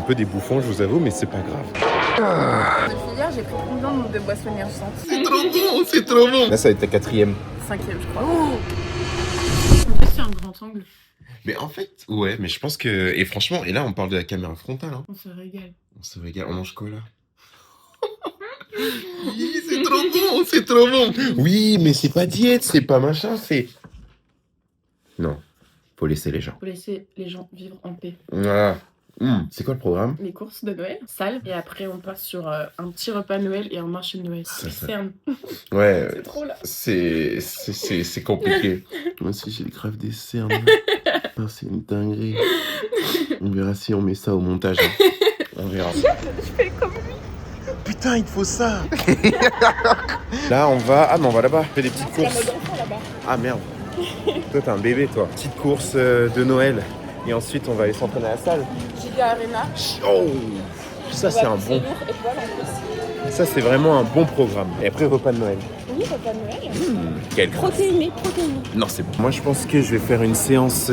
Un peu des bouffons, je vous avoue, mais c'est pas grave. Depuis hier, j'ai pris combien de boissons énergisantes? C'est trop bon, c'est trop bon. Là, ça va être ta 4e. 5e, je crois. C'est un grand angle. Mais en fait, ouais, mais je pense que... Et franchement, et là, on parle de la caméra frontale. Hein. On se régale. On se régale, on mange quoi, là? Oui, c'est trop bon, c'est trop bon. Oui, mais c'est pas diète, c'est pas machin, c'est... Non, faut laisser les gens. Faut laisser les gens vivre en paix. Voilà. C'est quoi le programme? Les courses de Noël, salle, et après on passe sur un petit repas de Noël et un marché de Noël. Ça. Ferme. Ouais, C'est trop là. c'est compliqué. Moi aussi, j'ai grave des cernes. Oh, c'est une dinguerie. On verra si on met ça au montage. Hein. On verra. Je fais comme lui. Putain, il te faut ça. Là, on va... Ah, mais on va là-bas. On fait des petites courses. Ah, merde. Toi, t'es un bébé, toi. Petite course de Noël. Et ensuite, on va aller s'entraîner à la salle. Giga Arena. Oh, ça, c'est un bon... Ça, c'est vraiment un bon programme. Et après, repas de Noël. Oui, repas de Noël. Quelle grâce. Protéiné. Non, c'est bon. Moi, je pense que je vais faire une séance...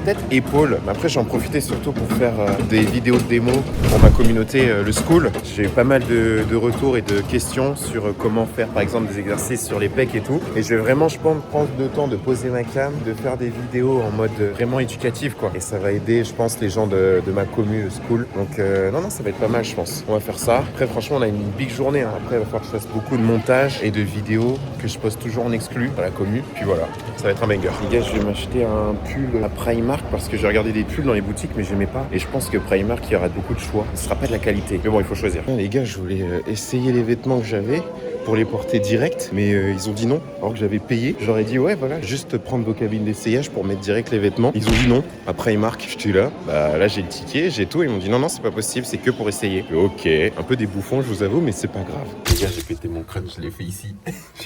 Peut-être épaule. Mais après, j'en profitais surtout pour faire des vidéos de démo pour ma communauté, le school. J'ai eu pas mal de retours et de questions sur comment faire, par exemple, des exercices sur les pecs et tout. Et je vais vraiment, je pense, prendre le temps de poser ma cam, de faire des vidéos en mode vraiment éducatif, quoi. Et ça va aider, je pense, les gens de ma commu, le school. Donc, non, ça va être pas mal, je pense. On va faire ça. Après, franchement, on a une big journée. Hein. Après, il va falloir que je fasse beaucoup de montage et de vidéos que je poste toujours en exclu à la commu. Puis voilà, ça va être un banger. Les gars, je vais m'acheter un pull à Primark parce que j'ai regardé des pulls dans les boutiques mais j'aimais pas et je pense que Primark il y aura beaucoup de choix, ce sera pas de la qualité mais bon il faut choisir. Les gars, je voulais essayer les vêtements que j'avais pour les porter direct mais ils ont dit non alors que j'avais payé. J'aurais dit ouais voilà, juste prendre vos cabines d'essayage pour mettre direct les vêtements. Ils ont dit non. À Primark, j'étais là, là j'ai le ticket, j'ai tout, ils m'ont dit non c'est pas possible, c'est que pour essayer. Ok, un peu des bouffons je vous avoue mais c'est pas grave. Les gars, j'ai pété mon crâne, je l'ai fait ici.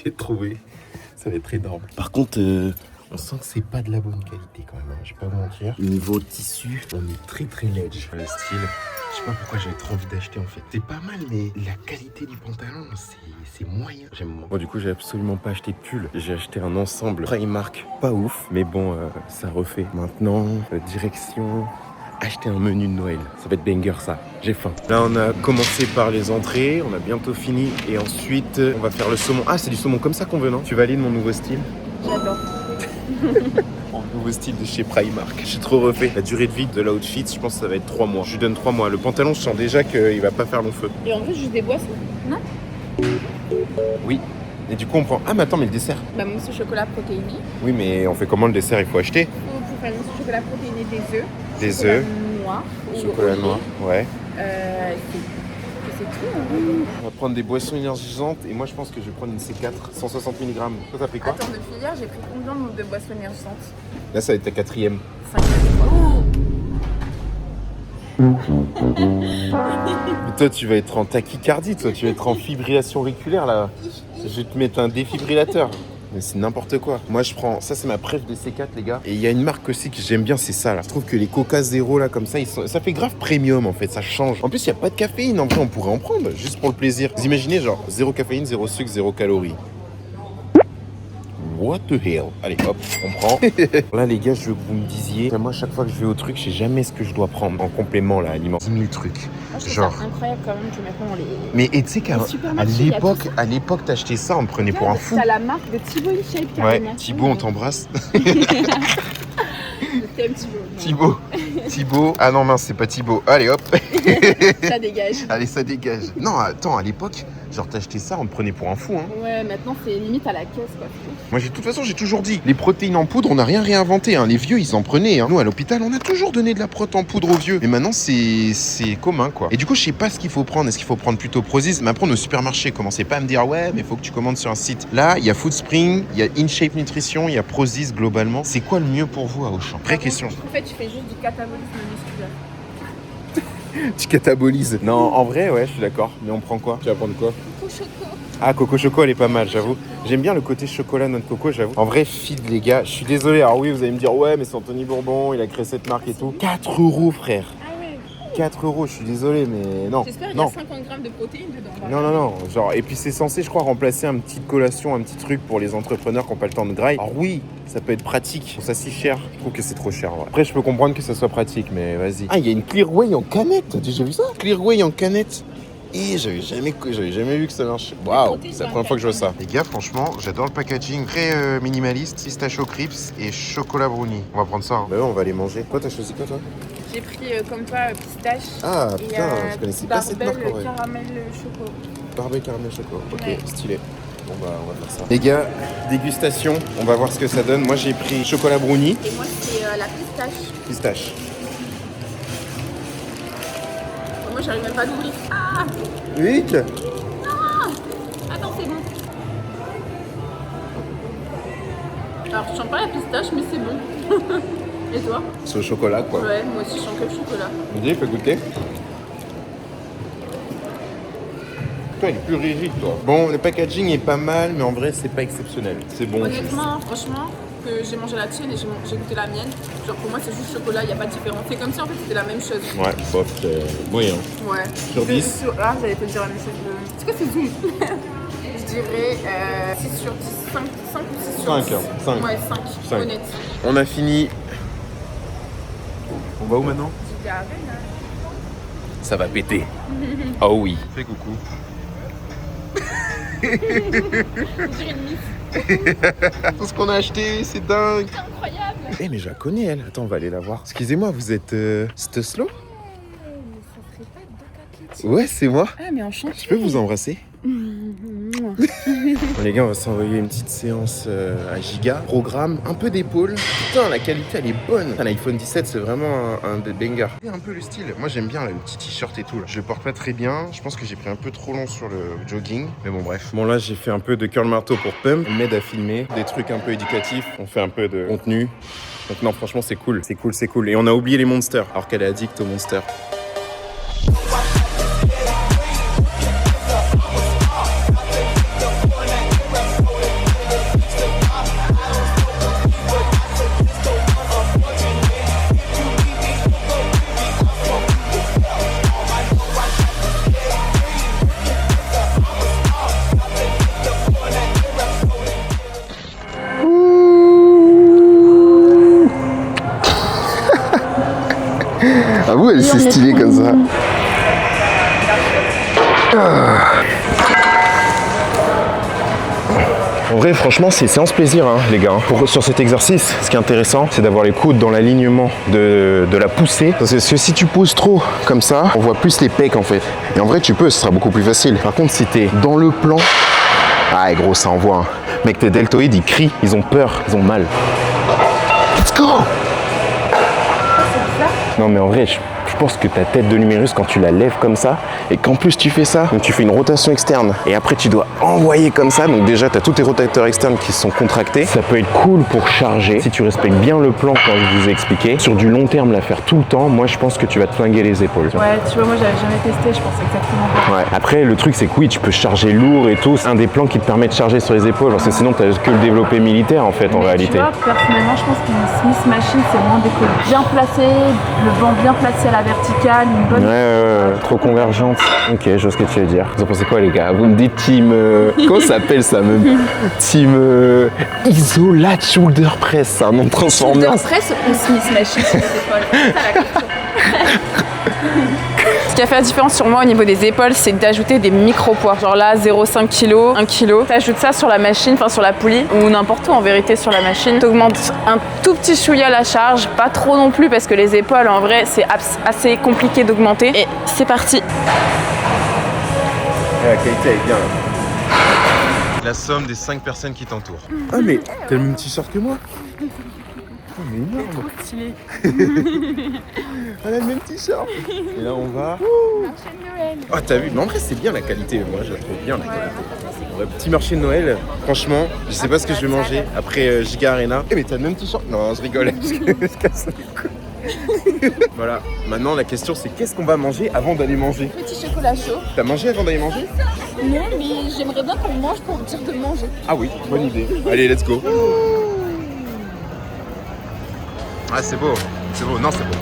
J'ai trouvé, ça va être énorme. Par contre on sent que c'est pas de la bonne qualité quand même, hein. Je vais pas vous mentir. Niveau tissu, on est très ledge. Le style, je sais pas pourquoi j'avais trop envie d'acheter en fait. C'est pas mal, mais la qualité du pantalon, c'est moyen. J'aime moins. Bon, du coup, j'ai absolument pas acheté de pull. J'ai acheté un ensemble Primark, pas ouf, mais bon, ça refait. Maintenant, direction... acheter un menu de Noël. Ça va être banger ça. J'ai faim. Là, on a commencé par les entrées. On a bientôt fini. Et ensuite, on va faire le saumon. Ah, c'est du saumon comme ça qu'on veut, non? Tu valides mon nouveau style? J'adore. Mon nouveau style de chez Primark. J'ai trop refait. La durée de vie de l'outfit, je pense que ça va être 3 mois. Je lui donne 3 mois. Le pantalon, je sens déjà qu'il va pas faire long feu. Et en vrai, juste des boissons, non? Oui. Et du coup, on prend... Ah, mais attends, mais le dessert? Bah, mousse au chocolat protéiné. Oui, mais on fait comment le dessert? Il faut acheter? Pour faire une mousse au chocolat protéiné, des œufs. Des œufs. Noir. Chocolat noir. Ouais. C'est tout. Hein. On va prendre des boissons énergisantes. Et moi, je pense que je vais prendre une C4, 160 mg. Toi, t'as pris quoi? Attends, depuis hier, j'ai pris combien de boissons énergisantes? Là, ça va être ta 4e. 5e. Mais toi, tu vas être en tachycardie, toi, tu vas être en fibrillation auriculaire, là. Je vais te mettre un défibrillateur. Mais c'est n'importe quoi. Moi, je prends... Ça, c'est ma préf des C4, les gars. Et il y a une marque aussi que j'aime bien, c'est ça, là. Je trouve que les Coca Zéro, là, comme ça, ça fait grave premium, en fait. Ça change. En plus, il n'y a pas de caféine. En vrai, on pourrait en prendre, juste pour le plaisir. Vous imaginez, genre, 0 caféine, 0 sucre, 0 calories. What the hell? Allez, hop, on prend. Là, les gars, je veux que vous me disiez. Moi, à chaque fois que je vais au truc, je sais jamais ce que je dois prendre en complément, là, aliment. 10 000 trucs. Moi, je trouve Genre. ça incroyable quand même que maintenant les. Mais et tu sais qu'à supermarchés, l'époque, t'achetais ça, on me prenait pour un fou. T'as la marque de Thibaut InShape Ouais, carrément. Thibaut, on t'embrasse. Je t'aime Thibaut. Thibaut. Ah non, mince, c'est pas Thibaut. Allez, hop. Ça dégage. Allez, ça dégage. Non, attends, à l'époque, genre, t'achetais ça, on te prenait pour un fou, hein. Ouais, maintenant c'est limite à la caisse, quoi. Moi, de toute façon, j'ai toujours dit, les protéines en poudre, on n'a rien réinventé, hein. Les vieux, ils en prenaient, hein. Nous, à l'hôpital, on a toujours donné de la prot en poudre aux vieux. Mais maintenant, c'est commun, quoi. Et du coup, je sais pas ce qu'il faut prendre. Est-ce qu'il faut prendre plutôt Prozis? Mais après, au supermarché, commencez pas à me dire, ouais, mais faut que tu commandes sur un site. Là, il y a Foodspring, il y a InShape Nutrition, il y a Prozis globalement. C'est quoi le mieux pour vous à Auchan? Vraie question. En fait, tu fais juste du catabolisme musculaire. Tu catabolises. Non, en vrai, ouais, je suis d'accord. Mais on prend quoi? Tu vas prendre quoi? Coco Choco. Ah, Coco Choco, elle est pas mal, j'avoue. J'aime bien le côté chocolat noix de coco, j'avoue. En vrai, feed, les gars. Je suis désolé. Alors oui, vous allez me dire, ouais, mais c'est Anthony Bourbon, il a créé cette marque et tout. 4 € frère. Ah ouais. 4 €, je suis désolé, mais non. J'espère qu'il y a Non. 50 grammes de protéines dedans. Non, non, non. Genre, et puis c'est censé, je crois, remplacer un petit collation, un petit truc pour les entrepreneurs qui n'ont pas le temps de graille. Alors oui, ça peut être pratique. Pour ça si cher, je trouve que c'est trop cher. Ouais. Après, je peux comprendre que ça soit pratique, mais vas-y. Ah, il y a une Clearway en canette. T'as déjà vu ça? Clearway en canette. Et j'avais jamais vu que ça marchait. Waouh, c'est la première fois que je vois ça. Les gars, franchement, j'adore le packaging. Très minimaliste. Pistachio crisps et chocolat brownie. On va prendre ça. Hein. Bah ouais, on va les manger. Toi, t'as choisi quoi, toi? J'ai pris comme toi pistache. Ah, et, putain, je connaissais pas cette marque. Barbel caramel choco. Barbel caramel choco. Ok, Ouais. stylé. Bon bah on va faire ça. Les gars, dégustation, on va voir ce que ça donne. Moi j'ai pris chocolat brownie. Et moi c'est la pistache. Pistache. Moi j'arrive même pas à l'ouvrir. Ah, Vite. attends, c'est bon. Alors je sens pas la pistache mais c'est bon. Et toi? C'est au chocolat quoi. Ouais, moi aussi je sens que le chocolat. Vas-y, fais goûter. Toi, il est plus rigide toi. Bon, le packaging est pas mal, mais en vrai c'est pas exceptionnel. C'est bon. Honnêtement, franchement, que j'ai mangé la tienne et j'ai goûté la mienne. Genre pour moi c'est juste chocolat, il n'y a pas de différence. C'est comme si en fait c'était la même chose. Ouais, bof, moyen. Ouais. Sur 10. Là j'allais te dire la même chose. Est-ce que c'est zoom? Je dirais 6 sur 10, 5 ou 6 sur 10. 5, hein, 5. Ouais, 5. Honnête. On a fini. On va où maintenant? J'étais à Rennes. Ça va péter. Oh oui. Fais coucou. On dirait une miss. Tout ce qu'on a acheté, c'est dingue. C'est incroyable. Eh mais je la connais elle. Attends, on va aller la voir. Excusez-moi, vous êtes Stoslo? Mais ça serait pas Doka Kitty. Ouais, c'est moi. Ah mais enchanté. Je peux vous embrasser? Bon, les gars, on va s'envoyer une petite séance à Giga. Programme, un peu d'épaule. Putain, la qualité, elle est bonne. Putain, L'iPhone 17, c'est vraiment un des bangers. Et un peu le style. Moi, j'aime bien là, le petit t-shirt et tout. Là. Je le porte pas très bien. Je pense que j'ai pris un peu trop long sur le jogging. Mais bon, bref. Bon, là, j'ai fait un peu de curl marteau pour Pump. Elle m'aide à filmer. Des trucs un peu éducatifs. On fait un peu de contenu. Donc non, franchement, c'est cool. C'est cool, c'est cool. Et on a oublié les monsters. Alors qu'elle est addict aux monsters. Ah vous, elle s'est stylée comme ça. En vrai, franchement, c'est séance plaisir, hein, les gars. Sur cet exercice, ce qui est intéressant, c'est d'avoir les coudes dans l'alignement de la poussée. Parce que si tu pousses trop comme ça, on voit plus les pecs en fait. Et en vrai, tu peux, ce sera beaucoup plus facile. Par contre, si t'es dans le plan, ah gros, ça envoie. Hein. Mec, tes deltoïdes, ils crient, ils ont peur, ils ont mal. Let's go! Non mais en vrai, je pense que ta tête de l'humérus, quand tu la lèves comme ça, et qu'en plus tu fais ça, donc tu fais une rotation externe, et après tu dois envoyer comme ça, donc déjà tu as tous tes rotateurs externes qui sont contractés. Ça peut être cool pour charger, si tu respectes bien le plan quand je vous ai expliqué. Sur du long terme, la faire tout le temps, moi je pense que tu vas te flinguer les épaules. Ouais, tu vois, moi j'avais jamais testé, je pense exactement pas. Ouais. Après, le truc c'est que oui, tu peux charger lourd et tout. C'est un des plans qui te permet de charger sur les épaules, parce que sinon tu que le développé militaire en fait en réalité. Tu vois, personnellement, je pense qu'une Smith Machine c'est moins décollé. Bien placé, le banc bien placé à la verticale, une bonne. Ouais, trop convergente. Ok, je vois ce que tu veux dire. Vous en pensez quoi les gars? Vous me dites team... comment ça s'appelle ça même? Team Isolat Shoulder Press, c'est un nom de Transformers. Shoulder press ou Smith Machine sur les épaules? C'est ça la question. Ce qui a fait la différence sur moi au niveau des épaules, c'est d'ajouter des micro-poids. Genre là, 0,5 kg, 1 kg. T'ajoutes ça sur la machine, enfin sur la poulie, ou n'importe où en vérité sur la machine. T'augmentes un tout petit chouïa la charge, pas trop non plus parce que les épaules en vrai c'est assez compliqué d'augmenter. Et c'est parti. La qualité est bien. La somme des 5 personnes qui t'entourent. Ah mais t'as le même t-shirt que moi? Oh mais énorme. Stylé. Elle a le même t-shirt. Et là on va... Ah t'as vu? Mais en vrai c'est bien la qualité, moi je la trouve bien la qualité. Ouais, petit marché de Noël, franchement, je sais pas ce que je vais manger après Giga Arena. Eh mais t'as le même t-shirt? Non, je rigole, je casse les couilles. Voilà, maintenant la question c'est qu'est-ce qu'on va manger avant d'aller manger? Petit chocolat chaud. T'as mangé avant d'aller manger? Non, mais j'aimerais bien qu'on mange pour dire de manger. Ah oui, bonne idée. Allez, let's go. Ah c'est beau, non c'est beau.